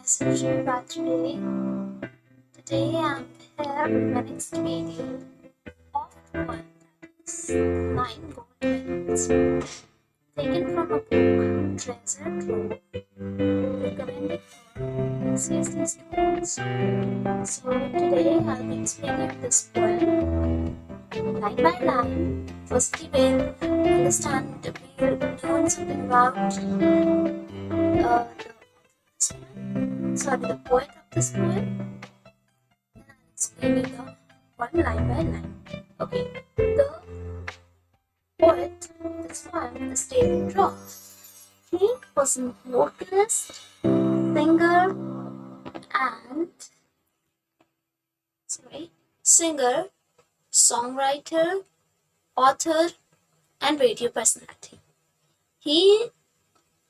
Social battery. Today I'm here with my next video of one that is 9 gold medals taken from a book Treasure Trove recommended for ICSE students. So today I'll be explaining this poem line by line. Firstly we'll learn something about the poet of this poem. Then I'll explain you the one line by line. Okay, the poet of this poem is David Roth. He was a vocalist, singer, songwriter, author, and radio personality. He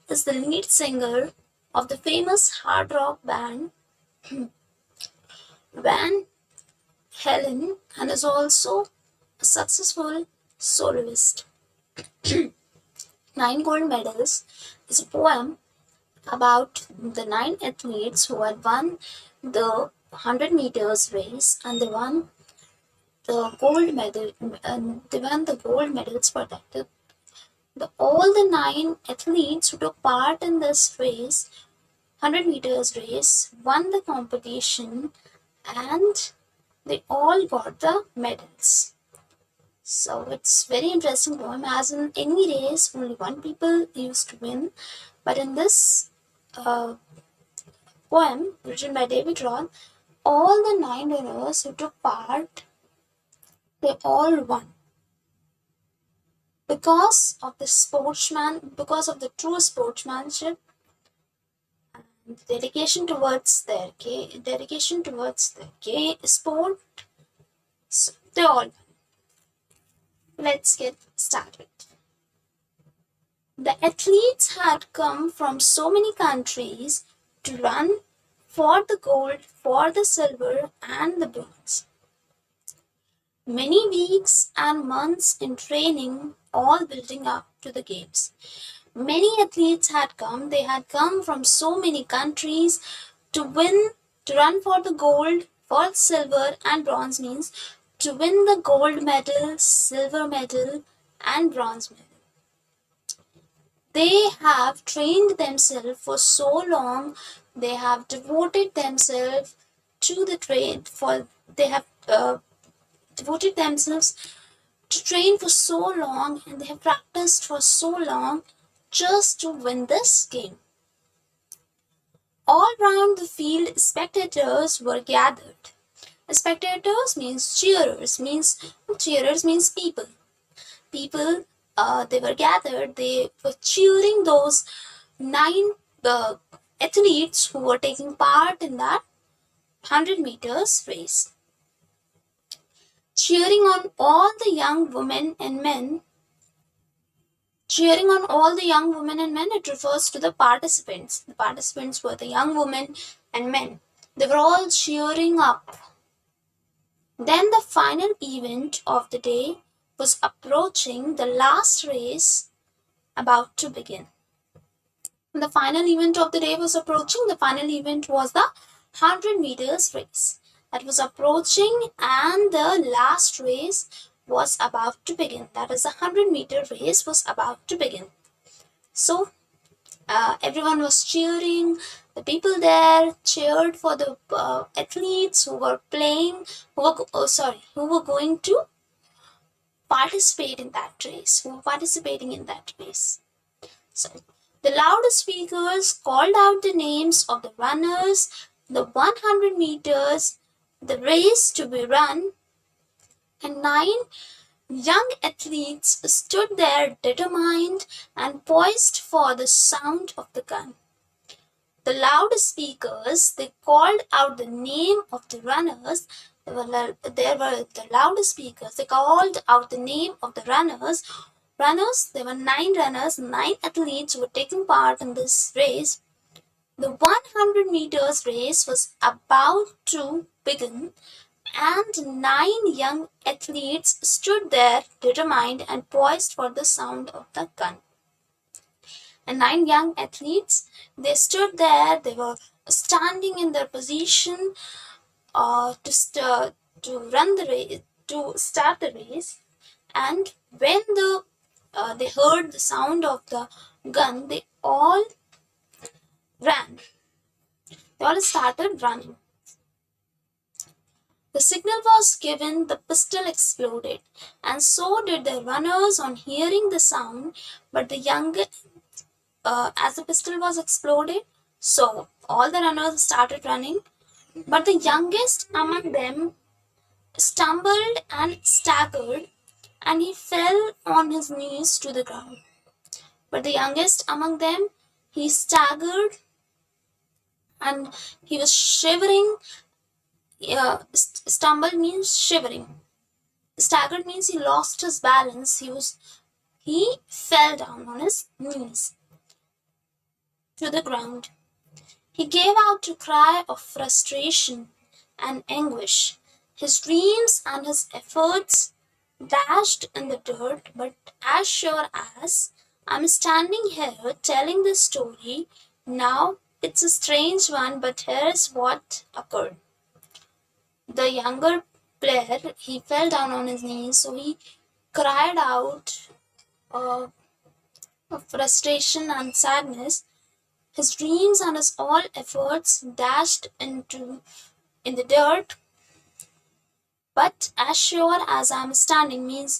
is the lead singer of the famous hard rock band Van Halen and is also a successful soloist. 9 Gold Medals is a poem about the 9 athletes who had won the 100 meters race, and they won the gold medal. They won the gold medals for that. All the 9 athletes who took part in this race, 100 meters race, won the competition, and they all got the medals. So it's very interesting poem, as in any race only one people used to win, but in this poem written by David Roth, all the 9 runners who took part, they all won. Because of the true sportsmanship and dedication towards their sport, so they all won. Let's get started. The athletes had come from so many countries to run for the gold, for the silver, and the bronze. Many weeks and months in training, all building up to the games. Many athletes had come. They had come from so many countries to run for the gold, for silver, and bronze, means to win the gold medal, silver medal, and bronze medal. They have trained themselves for so long. They have devoted themselves to the devoted themselves to train for so long, and they have practiced for so long just to win this game. All round the field, spectators were gathered. Spectators means cheerers means people. People, they were gathered. They were cheering those 9 athletes who were taking part in that 100 meters race. Cheering on all the young women and men. Cheering on all the young women and men, it refers to the participants. The participants were the young women and men. They were all cheering up. Then the final event of the day was approaching, the last race about to begin. The final event of the day was approaching. The final event was the 100 meters race. That was approaching, and the last race was about to begin. That is, the 100-meter race was about to begin. So everyone was cheering. The people there cheered for the athletes who were going to participate in that race, who were participating in that race. So the loudspeakers called out the names of the runners, the 100 meters, the race to be run, and 9 young athletes stood there determined and poised for the sound of the gun. The loudspeakers, they called out the name of the runners. There were the loudspeakers. They called out the name of the runners. There were 9 runners, 9 athletes who were taking part in this race. The 100 meters race was about to begin, and 9 young athletes stood there determined and poised for the sound of the gun. And 9 young athletes, they stood there, they were standing in their position to run the race, to start the race. And when they heard the sound of the gun, they all ran. They all started running. The signal was given, the pistol exploded, and so did the runners on hearing the sound. But as the pistol was exploded, so all the runners started running. But the youngest among them stumbled and staggered, and he fell on his knees to the ground. But the youngest among them, he staggered and he was shivering. Stumbled means shivering. Staggered means he lost his balance. He fell down on his knees to the ground. He gave out a cry of frustration and anguish. His dreams and his efforts dashed in the dirt, but as sure as I'm standing here telling this story, now it's a strange one, but here's what occurred. The younger player, he fell down on his knees, so he cried out of frustration and sadness. His dreams and his all efforts dashed in the dirt, but as sure as I'm standing means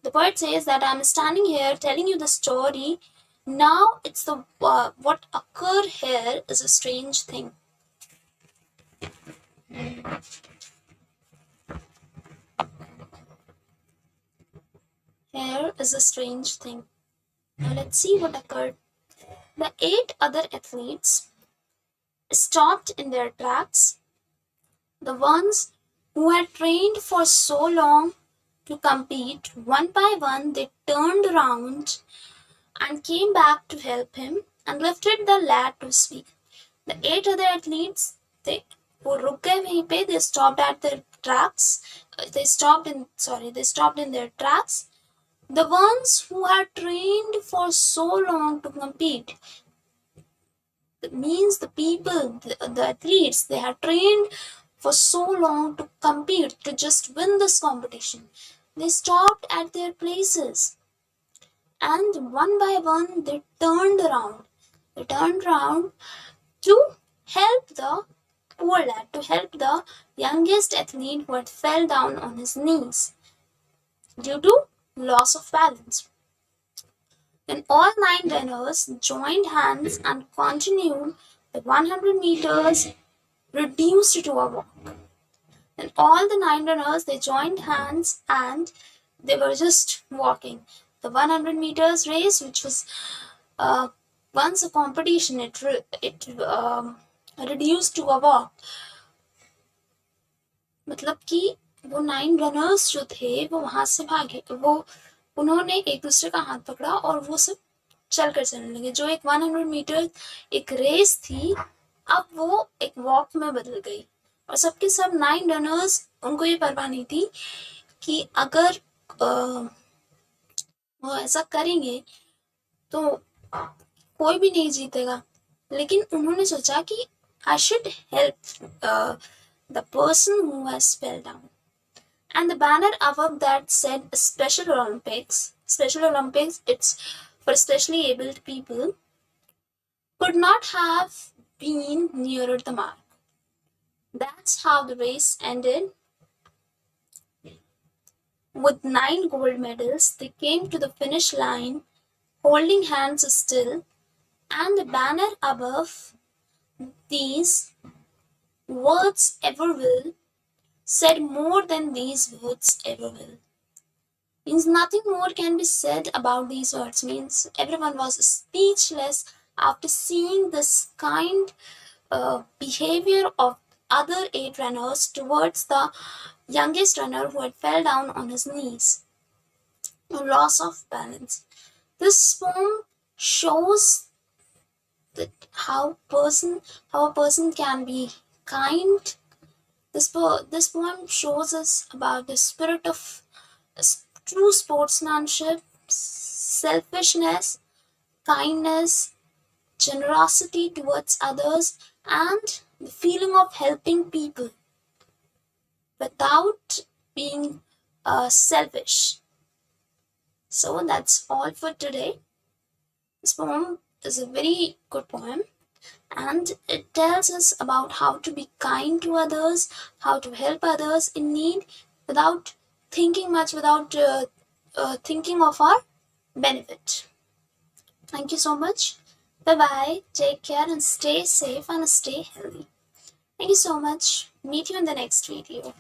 the poet says that I'm standing here telling you the story. Now it's what occurred here is a strange thing. Here is a strange thing. Now let's see what occurred. The 8 other athletes stopped in their tracks. The ones who had trained for so long to compete, one by one they turned around and came back to help him and lifted the lad to his feet. The 8 other athletes, they stopped at their tracks. They stopped in their tracks. The ones who had trained for so long to compete, that means the people, the athletes, they had trained for so long to compete, to just win this competition. They stopped at their places, and one by one they turned around. They turned around to help the poor lad, to help the youngest athlete who had fell down on his knees due to loss of balance. Then all 9 runners joined hands and continued the 100 meters reduced to a walk. Then all the 9 runners, they joined hands and they were just walking. The 100 meters race, which was once a competition, it reduced to a walk. मतलब कि वो 9 runners जो थे वो वहां से भागे, वो उन्होंने एक दूसरे का हाथ पकड़ा और वो सब चलकर चलने लगे. जो एक 100 मीटर एक रेस थी, अब वो एक वॉक में बदल गई. और सबके सब 9 रनर्स, उनको ये परवाह नहीं थी कि अगर वो ऐसा करेंगे तो कोई भी नहीं जीतेगा. लेकिन उन्होंने सोचा कि I should help the person who has fell down. And the banner above that said Special Olympics. Special Olympics, it's for specially abled people, could not have been nearer the mark. That's how the race ended. With 9 gold medals, they came to the finish line, holding hands still, and the banner above, these words ever will, said more than these words ever will. Means nothing more can be said about these words. Means everyone was speechless after seeing this kind behavior of other 8 runners towards the youngest runner who had fell down on his knees. Loss of balance. This poem shows that how a person can be kind. This poem shows us about the spirit of true sportsmanship, selfishness, kindness, generosity towards others, and the feeling of helping people without being selfish. So that's all for today. This poem is a very good poem, and it tells us about how to be kind to others, how to help others in need without thinking much, without thinking of our benefit. Thank you so much. Bye bye. Take care and stay safe and stay healthy. Thank you so much. Meet you in the next video.